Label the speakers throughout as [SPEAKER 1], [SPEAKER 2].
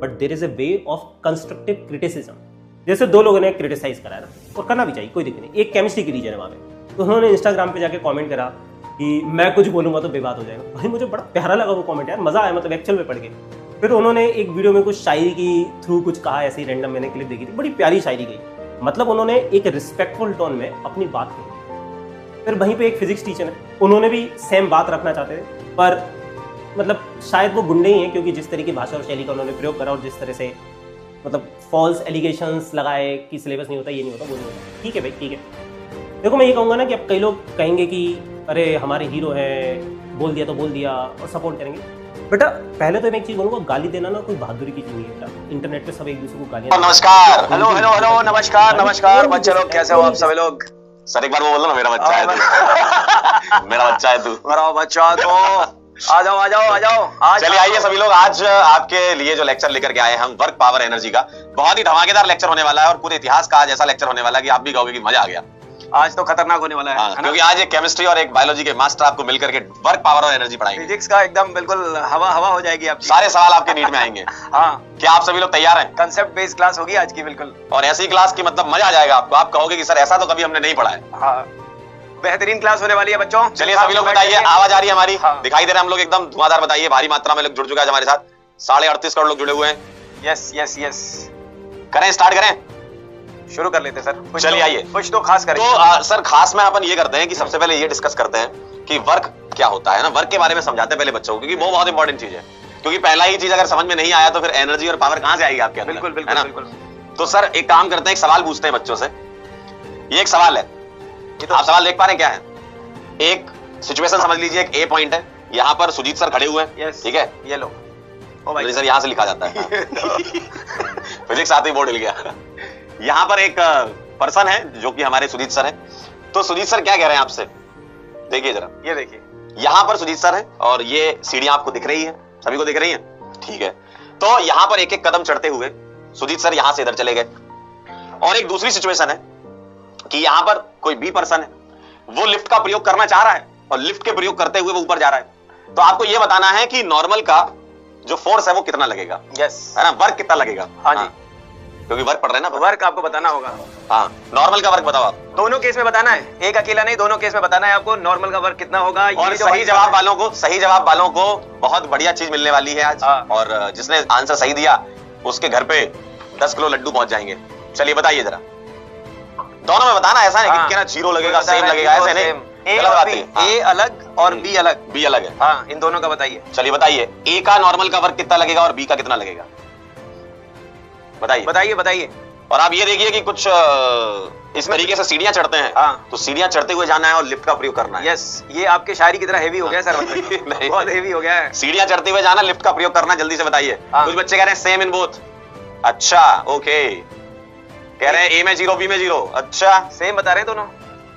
[SPEAKER 1] But there is a way of constructive criticism. जैसे दो लोगों ने क्रिटिसाइज करा है ना, और करना भी चाहिए, कोई दिक्कत नहीं। एक केमिस्ट्री की टीचर है वहाँ पे, तो उन्होंने इंस्टाग्राम पे जाके कमेंट करा कि मैं कुछ बोलूंगा तो विवाद हो जाएगा। भाई मुझे बड़ा प्यारा लगा वो कमेंट यार, मजा आया, मतलब एक्चुअल में पढ़ के। फिर उन्होंने एक वीडियो में कुछ शायरी की थ्रू कुछ कहा, ऐसे ही रैंडम मैंने क्लिप देखी थी, बड़ी प्यारी शायरी गई, मतलब उन्होंने एक रिस्पेक्टफुल टोन में अपनी बात कही। फिर वहीं पे एक फिजिक्स टीचर है, उन्होंने भी सेम बात रखना चाहते थे, पर मतलब शायद वो गुंडे ही हैं, क्योंकि जिस तरह की भाषा और शैली का उन्होंने प्रयोग करा और जिस तरह से मतलब फॉल्स एलिगेशंस लगाए कि सिलेबस नहीं होता, ये नहीं होता, वो नहीं होता। ठीक है भाई, ठीक है। देखो मैं ये कहूँगा ना कि अब कई लोग कहेंगे कि अरे हमारे हीरो है, बोल दिया तो बोल दिया, और सपोर्ट करेंगे। बेटा पहले तो मैं एक चीज बोलूंगा, गाली देना ना कोई बहादुरी की चीज नहीं है बेटा। इंटरनेट पे सब एक दूसरे को गालियां।
[SPEAKER 2] नमस्कार, हेलो हेलो हेलो, नमस्कार नमस्कार बच्चे लोग, कैसे हो आप सभी लोग? सर एक बार वो बोल ना, मेरा बच्चा है तू। मेरा बच्चा है तू, मेरा बच्चा तो आ जाओ आ जाओ आ जाओ। चलिए आइए सभी लोग, आज आपके लिए जो लेक्चर लेकर के आए हैं हम, वर्क पावर एनर्जी का, बहुत ही धमाकेदार लेक्चर होने वाला है और पूरे इतिहास का आज ऐसा लेक्चर होने वाला है कि आप भी कहोगे कि मजा आ गया। आज तो खतरनाक होने वाला है, क्योंकि आज एक केमिस्ट्री और एक बायोलॉजी के मास्टर आपको मिलकर के वर्क पावर और एनर्जी पढ़ाएंगे। फिजिक्स का एकदम बिल्कुल हवा हवा हो जाएगी, आप सारे सवाल आपके नीड में आएंगे। हाँ, क्या आप सभी लोग तैयार हैं? कंसेप्ट बेस्ड क्लास होगी आज की, बिल्कुल, और ऐसी क्लास की मतलब मजा आ जाएगा आपको। आप कहोगे कि सर ऐसा तो कभी हमने नहीं पढ़ा है। हाँ, बेहतरीन क्लास होने वाली है बच्चों। चलिए सभी लोग बताइए, आवाज आ रही है हमारी? हाँ। दिखाई दे रहा है हम लोग एकदम धुआंधार। बताइए, भारी मात्रा में लोग जुड़ चुके हैं हमारे साथ, 38.5 करोड़ लोग जुड़े हुए हैं। यस यस यस, करें स्टार्ट करें, शुरू कर लेते सर। चलिए आइए, कुछ तो खास करें। तो सर खास में अपन ये करते हैं कि सबसे पहले ये डिस्कस करते हैं कि वर्क क्या होता है ना, वर्क के बारे में समझाते हैं पहले बच्चों को, क्योंकि वो बहुत इंपॉर्टेंट चीज है। क्योंकि पहला ही चीज अगर समझ में नहीं आया तो फिर एनर्जी और पावर कहां से आएगी आपके अंदर? बिल्कुल बिल्कुल बिल्कुल। तो सर एक काम करते हैं, एक सवाल पूछते हैं बच्चों से। ये एक सवाल है, तो आप सवाल देख पा रहे हैं क्या है? एक सिचुएशन समझ लीजिए, एक ए पॉइंट है, यहाँ पर सुजीत सर खड़े हुए हैं, ठीक है? ये लो, ओ भाई सर यहाँ से लिखा जाता है। फिजिक्स आते ही बोर्ड हिल गया। यहाँ पर एक पर्सन है जो कि हमारे सुजीत सर हैं। तो सुजीत सर क्या कह रहे हैं आपसे, देखिए जरा, ये देखिए, यहाँ पर सुजीत सर है और ये सीढ़ियां आपको दिख रही है, सभी को दिख रही है, ठीक है? तो यहाँ पर एक एक कदम चढ़ते हुए सुजीत सर यहाँ से इधर चले गए। और एक दूसरी सिचुएशन है कि यहाँ पर कोई बी पर्सन है, वो लिफ्ट का प्रयोग करना चाह रहा है और लिफ्ट के प्रयोग करते हुए वो ऊपर जा रहा है। तो आपको ये बताना है कि नॉर्मल का जो फोर्स है वो कितना लगेगा, यस है ना, वर्क कितना लगेगा। हाँ जी, क्योंकि वर्क पढ़ रहे हैं ना, वर्क आपको बताना होगा। हाँ, नॉर्मल का वर्क बताओ आप। दोनों केस में बताना है, एक अकेला नहीं, दोनों केस में बताना है आपको नॉर्मल का वर्क कितना होगा। और सही जवाब वालों को बहुत बढ़िया चीज मिलने वाली है आज। और जिसने आंसर सही दिया उसके घर पे 10 किलो लड्डू पहुंच जाएंगे। चलिए बताइए जरा, दोनों में बताना, ऐसा नहीं कि जीरो लगेगा सेम लगेगा, ऐसे नहीं। ए अलग और बी अलग है। हाँ, इन दोनों का बताइए। चलिए बताइए, ए का नॉर्मल का वर्क कितना लगेगा और बी का कितना लगेगा, बताइए बताइए बताइए। और आप ये देखिए कि कुछ इस तरीके से सीढ़ियां चढ़ते हैं। हाँ, तो सीढ़ियां चढ़ते हुए जाना है और लिफ्ट का प्रयोग करना है। यस, ये आपके शायरी की तरह हेवी हो गया सर। नहीं, बहुत हेवी हो गया है। सीढ़ियां चढ़ते हुए जाना, लिफ्ट का प्रयोग करना, जल्दी से बताइए। कुछ बच्चे कह रहे हैं सेम इन बोथ। अच्छा ओके, कह रहे हैं ए में 0 बी में 0। अच्छा, सेम बता रहे हैं दोनों।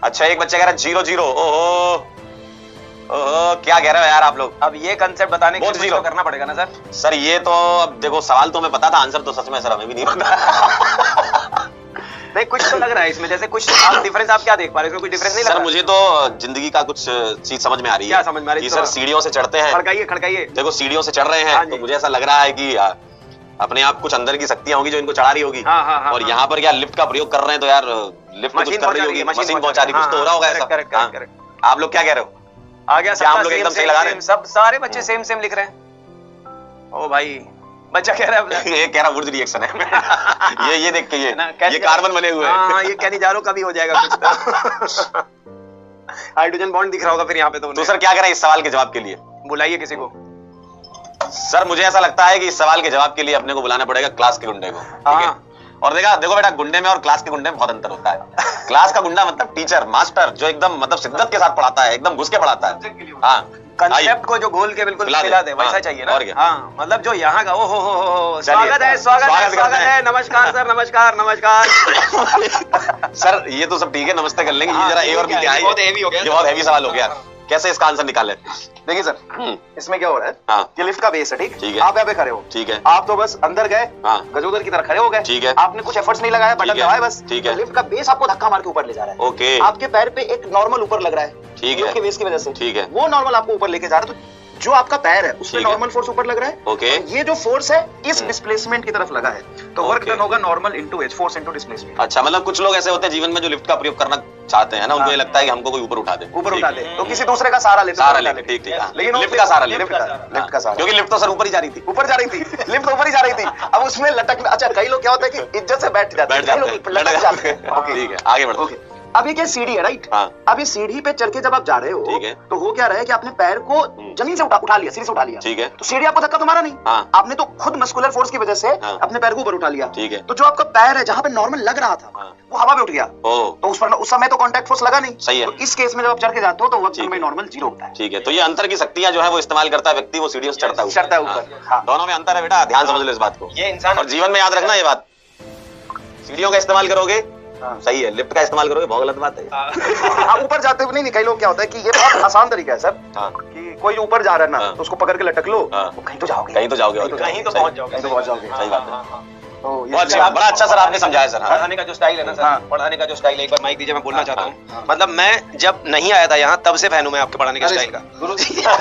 [SPEAKER 2] अच्छा, एक बच्चा कह रहा है 0 0। ओहो ओहो, क्या कह रहे हो यार आप लोग? अब ये कंसेप्ट बताने के लिए करना पड़ेगा ना सर। सर ये तो अब देखो, सवाल तो हमें पता था, आंसर तो सच में सर हमें भी नहीं पता। नहीं, कुछ तो लग रहा है इसमें, जैसे कुछ आप डिफरेंस आप क्या देख पा रहे हो? कोई डिफरेंस नहीं लग रहा सर मुझे तो। जिंदगी का कुछ चीज समझ में आ रही है। क्या समझ में आ रही है सर? सीढ़ियों से चढ़ते हैं, खड़काइए खड़काइए, देखो सीढ़ियों से चढ़ रहे हैं, तो मुझे ऐसा लग रहा है कि अपने आप कुछ अंदर की शक्तियां होगी जो इनको चढ़ा रही होगी। और यहाँ पर क्या लिफ्ट का प्रयोग कर रहे हैं, तो यार लिफ्ट कुछ कर रही होगी, मशीन पहुंचा रही, कुछ तो हो रहा होगा ऐसा। आप लोग क्या कह रहे हो? आ गया, क्या आप लोग एकदम सही लगा रहे हैं? सब सारे बच्चे सेम सेम लिख रहे हैं। ओ भाई, बच्चा कह रहा है, ये कह रहा वुड रिएक्शन है। ये देख के ये कार्बन बने हुए हैं। हाँ, ये कहने जा रहा हूं कभी हो जाएगा कुछ तो। हाइड्रोजन बॉन्ड दिख रहा होगा फिर यहाँ पे। तो सर क्या करें इस सवाल के जवाब के लिए? बुलाइए किसी को। सर मुझे ऐसा लगता है कि इस सवाल के जवाब के लिए अपने को बुलाना पड़ेगा क्लास के गुंडे को, ठीक है? और देखो बेटा, गुंडे में और क्लास के गुंडे में बहुत अंतर होता है। क्लास का गुंडा मतलब टीचर मास्टर, जो एकदम मतलब शिद्दत के साथ पढ़ाता है, एकदम घुस के पढ़ाता है। हाँ, कंसेप्ट को जो घोल के बिल्कुल खिला दे, वैसा चाहिए ना। और क्या? हाँ, मतलब जो यहाँ का, ओहो, स्वागत है, नमस्कार सर, नमस्कार नमस्कार। सर ये तो सब ठीक है, नमस्ते कर लेंगे। ये जरा ए और बी क्या है? बहुत हेवी हो गया, ये बहुत हेवी सवाल हो गया। कैसे इसका आंसर निकाले? देखिए सर, इसमें क्या हो रहा है, हाँ, कि लिफ्ट का बेस है, ठीक है? आप यहाँ पे खड़े हो, ठीक है? आप तो बस अंदर गए, हाँ, गजोदर की तरह खड़े हो गए, ठीक है? आपने कुछ एफर्ट्स नहीं लगाया, बटन दबाया बस, ठीक है? लिफ्ट का बेस आपको धक्का मार के ऊपर ले जा रहा है। ओके, आपके पैर पे एक नॉर्मल ऊपर लग रहा है, ठीक है, के बेस की वजह से, ठीक है? वो नॉर्मल आपको ऊपर लेके जा रहा है। तो
[SPEAKER 3] जो आपका पैर है उसमें नॉर्मल फोर्स ऊपर लग रहा है,
[SPEAKER 2] ओके,
[SPEAKER 3] ये जो फोर्स है इस डिस्प्लेसमेंट की तरफ लगा है, तो वर्क डन होगा normal into H, force into displacement.
[SPEAKER 2] अच्छा, मतलब कुछ लोग ऐसे होते हैं जीवन में जो लिफ्ट का प्रयोग करना चाहते हैं ना, उनको ये लगता है कि हमको कोई ऊपर उठा दे, तो किसी दूसरे का सहारा लेते, ठीक, लेकिन लिफ्ट का सहारा, लिफ्ट का सहारा, क्योंकि लिफ्ट तो सर ऊपर ही जा रही थी, लिफ्ट ऊपर ही जा रही थी, अब उसमें लटक, अच्छा कई लोग क्या होता है कि इज्जत से बैठ जाते हैं, ठीक है, आगे बढ़ो। अब ये क्या सीढ़ी है, राइट? अब ये सीढ़ी पे चढ़ के जब आप जा रहे हो, तो हो क्या रहा है कि आपने पैर को जमीन से उठा लिया, सीढ़ी से उठा लिया, ठीक है, तो सीढ़ी आपको धक्का तो मारा नहीं, आपने तो खुद मस्कुलर फोर्स की वजह से अपने पैर को ऊपर उठा लिया, ठीक है, तो जो आपका पैर है जहां पे नॉर्मल लग रहा था वो हवा में उठ गया, तो उस समय तो कांटेक्ट फोर्स लगा नहीं, सही है, तो इस केस में जब आप चढ़ के जाते हो तो वर्क में नॉर्मल 0 होता है, ठीक है, तो ये अंतर की शक्तियां जो है वो इस्तेमाल करता है व्यक्ति, वो सीढ़ियों से चढ़ता है ऊपर, दोनों में अंतर है बेटा, ध्यान समझ लो इस बात को, ये इंसान, और जीवन में याद रखना ये बात, सीढ़ियों का इस्तेमाल करोगे सही है, लिफ्ट का इस्तेमाल करोगे बहुत गलत बात है। आप ऊपर जाते हुए नहीं, कई लोग क्या होता है कि ये बहुत आसान तरीका है सर, कि कोई ऊपर जा रहा है ना, तो उसको पकड़ के लटक लो, कहीं तो जाओगे, कहीं तो पहुंच जाओगे, सही बात है। बड़ा अच्छा सर आपने समझाया सर,
[SPEAKER 4] पढ़ाने का जो स्टाइल है ना सर, पढ़ाने का जो स्टाइल है, एक बार माइक दीजिए, मैं बोलना चाहता हूँ, मतलब मैं जब नहीं आया था यहाँ तब से फैन हूँ मैं आपके पढ़ाने के स्टाइल का,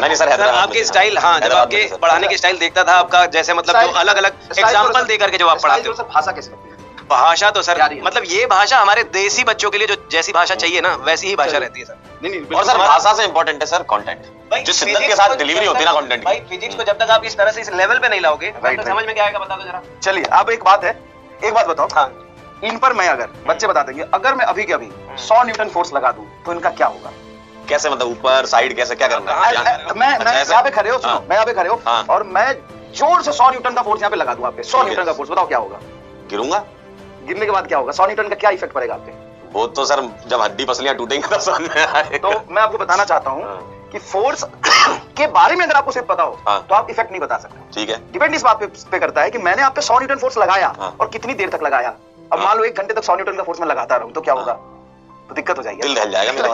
[SPEAKER 2] नहीं सर
[SPEAKER 4] आपके स्टाइल, हाँ, जब आपके पढ़ाने के स्टाइल देखता था आपका, जैसे मतलब जो अलग अलग एग्जाम्पल दे करके जो आप पढ़ाते हो,
[SPEAKER 3] भाषा कैसे,
[SPEAKER 4] भाषा तो सर मतलब ये भाषा हमारे देसी बच्चों के लिए जो जैसी भाषा चाहिए ना वैसी ही भाषा रहती है सर।
[SPEAKER 2] नहीं, और सर भाषा से इंपॉर्टेंट है सर कंटेंट, जिस शिद्दत के साथ डिलीवरी होती है ना कंटेंट,
[SPEAKER 4] भाई फिजिक्स को जब तक आप इस तरह से इस लेवल पे नहीं लाओगे तब समझ में क्या आएगा, बता दो जरा।
[SPEAKER 3] चलिए अब एक बात है, एक बात बताओ, इन पर मैं अगर बच्चे बता देंगे, अगर मैं अभी के अभी 100 न्यूटन फोर्स लगा दूं तो इनका क्या होगा?
[SPEAKER 2] कैसे मतलब ऊपर साइड कैसे, क्या करना है?
[SPEAKER 3] मैं यहाँ पे खड़े हो, सुनो, मैं यहाँ पे खड़े हो और मैं जोर से 100 न्यूटन का फोर्स यहाँ पे लगा दूं, आपके 100 न्यूटन का फोर्स, बताओ क्या होगा?
[SPEAKER 2] गिरूंगा।
[SPEAKER 3] गिरने के बाद क्या होगा? 100 न्यूटन का क्या इफेक्ट पड़ेगा आपके?
[SPEAKER 2] वो तो सर जब हड्डी पसलियां टूटेंगी तब समझ में आएगा।
[SPEAKER 3] तो मैं आपको बताना चाहता हूँ कि फोर्स के बारे में अगर आपको सिर्फ पता हो तो आप इफेक्ट नहीं बता सकते, ठीक है, डिपेंड इस बात पे करता है कि मैंने आप पे 100 न्यूटन फोर्स लगाया और कितनी देर तक लगाया। अब मान लो 1 घंटे तक 100 न्यूटन का फोर्स में लगाता रहूं तो क्या होगा? तो दिक्कत हो जाएगी,
[SPEAKER 2] दिल दहल जाएगा मेरा।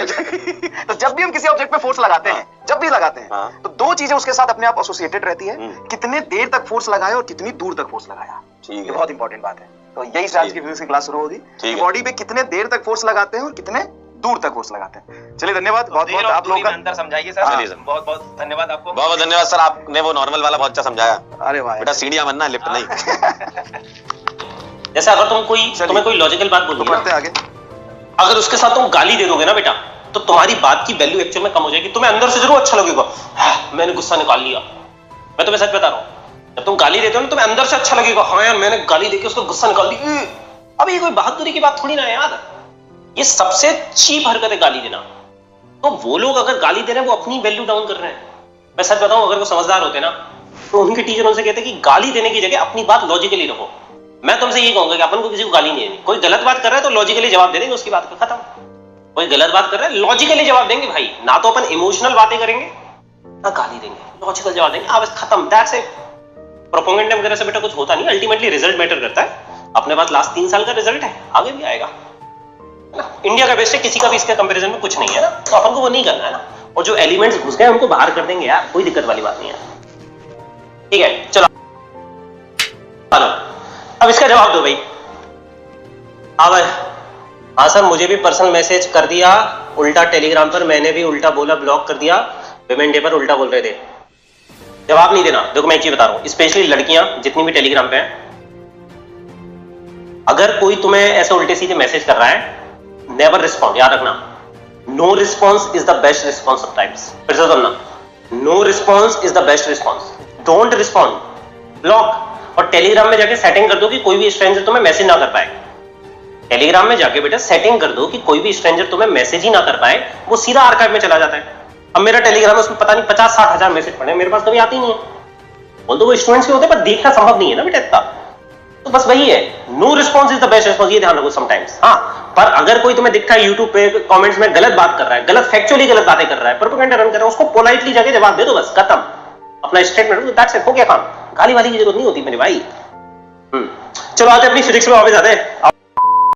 [SPEAKER 3] तो जब भी हम किसी ऑब्जेक्ट पे फोर्स लगाते हैं, जब भी लगाते हैं, तो 2 चीजें उसके साथ अपने आप एसोसिएटेड रहती है, कितने देर तक फोर्स लगाया और कितनी दूर तक फोर्स लगाया, ये बहुत इंपॉर्टेंट बात है। तो यही आज की फिजिक्स की क्लास शुरू होगी कि बॉडी पे कितने देर तक फोर्स लगाते हैं और कितने दूर तक फोर्स लगाते हैं। चलिए धन्यवाद, बहुत बहुत आप लोगों का
[SPEAKER 4] अंतर समझाइए सर, बहुत बहुत धन्यवाद आपको,
[SPEAKER 2] बहुत बहुत धन्यवाद सर, आपने वो नॉर्मल वाला बहुत अच्छा समझाया।
[SPEAKER 3] अरे वाह बेटा,
[SPEAKER 2] सीढ़ियां बनना है, लिफ्ट नहीं।
[SPEAKER 1] जैसे अगर तुम्हें कोई लॉजिकल बात बोलनी है
[SPEAKER 3] आगे,
[SPEAKER 1] अगर उसके साथ तुम गाली दे दोगे ना बेटा, तो तुम्हारी बात की वैल्यू एक्चुअल में कम हो जाएगी। तुम्हें अंदर से जरूर अच्छा लगेगा, मैंने गुस्सा निकाल लिया, मैं तुम्हें सच बता रहा हूं, जब तुम गाली देते हो ना तुम्हें अंदर से अच्छा लगेगा, हाँ यार मैंने गाली देके उसको गुस्सा निकाल दी। अब ये कोई बहादुरी की बात थोड़ी ना है यार, ये सबसे चीप हरकत है गाली देना। तो वो लोग अगर गाली दे रहे हैं वो अपनी वैल्यू डाउन कर रहे हैं। मैं सच बताऊं, अगर वो समझदार होते ना तो उनके टीचर उनसे कहते कि गाली देने की जगह अपनी बात लॉजिकली रखो। मैं तुमसे ये कहूंगा कि अपन को किसी को गाली नहीं देनी, कोई गलत बात कर रहा है तो लॉजिकली जवाब दे देंगे, उसकी बात खत्म। कोई गलत बात कर रहा है लॉजिकली जवाब देंगे भाई, ना तो अपन इमोशनल बातें करेंगे ना गाली देंगे, लॉजिकल जवाब देंगे, अब खत्म, दैट्स इट। प्रोपेगेंडा वगैरह से बेटा कुछ होता नहीं, अल्टीमेटली रिजल्ट मैटर करता है। अपने पास लास्ट 3 साल का रिजल्ट है, आगे भी आएगा। इंडिया का बेस्ट है, किसी का भी इसके कंपैरिजन में कुछ नहीं है ना, तो अपन को वो नहीं करना है ना, और जो एलिमेंट्स घुस गए उनको बाहर कर देंगे यार, कोई दिक्कत वाली बात नहीं है। ठीक है चलो, अब इसका जवाब दो भाई। हाँ सर, मुझे भी पर्सनल मैसेज कर दिया उल्टा टेलीग्राम पर, मैंने भी उल्टा बोला, ब्लॉक कर दिया, पेमेंट डे पर उल्टा बोल रहे थे। जवाब नहीं देना। देखो मैं एक चीज बता रहा हूं, स्पेशली लड़कियां जितनी भी टेलीग्राम पे हैं, अगर कोई तुम्हें ऐसे उल्टे सीधे मैसेज कर रहा है, नेवर रिस्पॉन्ड, याद रखना, no response is the best response sometimes. फिर से सुनना, no response is the best response, don't respond, block. और टेलीग्राम में जाके सेटिंग कर दो कि कोई भी स्ट्रेंजर तुम्हें मैसेज ना कर पाए। टेलीग्राम में जाके बेटा सेटिंग कर दो कि कोई भी स्ट्रेंजर तुम्हें मैसेज ही ना कर पाए, वो सीधा आर्काइव में चला जाता है। अब मेरा टेलीग्राम में उसमें पता नहीं 50-60 हजार मैसेज पड़े, मेरे पास कभी आती नहीं है। बोल दो वो स्टूडेंट्स के होते हैं, पर देखना संभव नहीं है ना बेटा इतना, तो बस वही है, no response is the best response, ये ध्यान रखो समटाइम्स। हाँ, पर अगर कोई तुम्हें दिखता है यूट्यूब पे कमेंट्स में गलत बात कर रहा है, गलत फैक्चुअली गलत बातें कर रहा है, प्रोपेगेंडा रन कर रहा है, उसको पोलाइटली जाके जवाब दे दो, बस खत्म, अपना स्टेटमेंट, दैट्स इट, हो गया काम। गाली वाली की जरूरत नहीं होती मेरे भाई। चलो आते अपनी फिजिक्स में वापस आते हैं।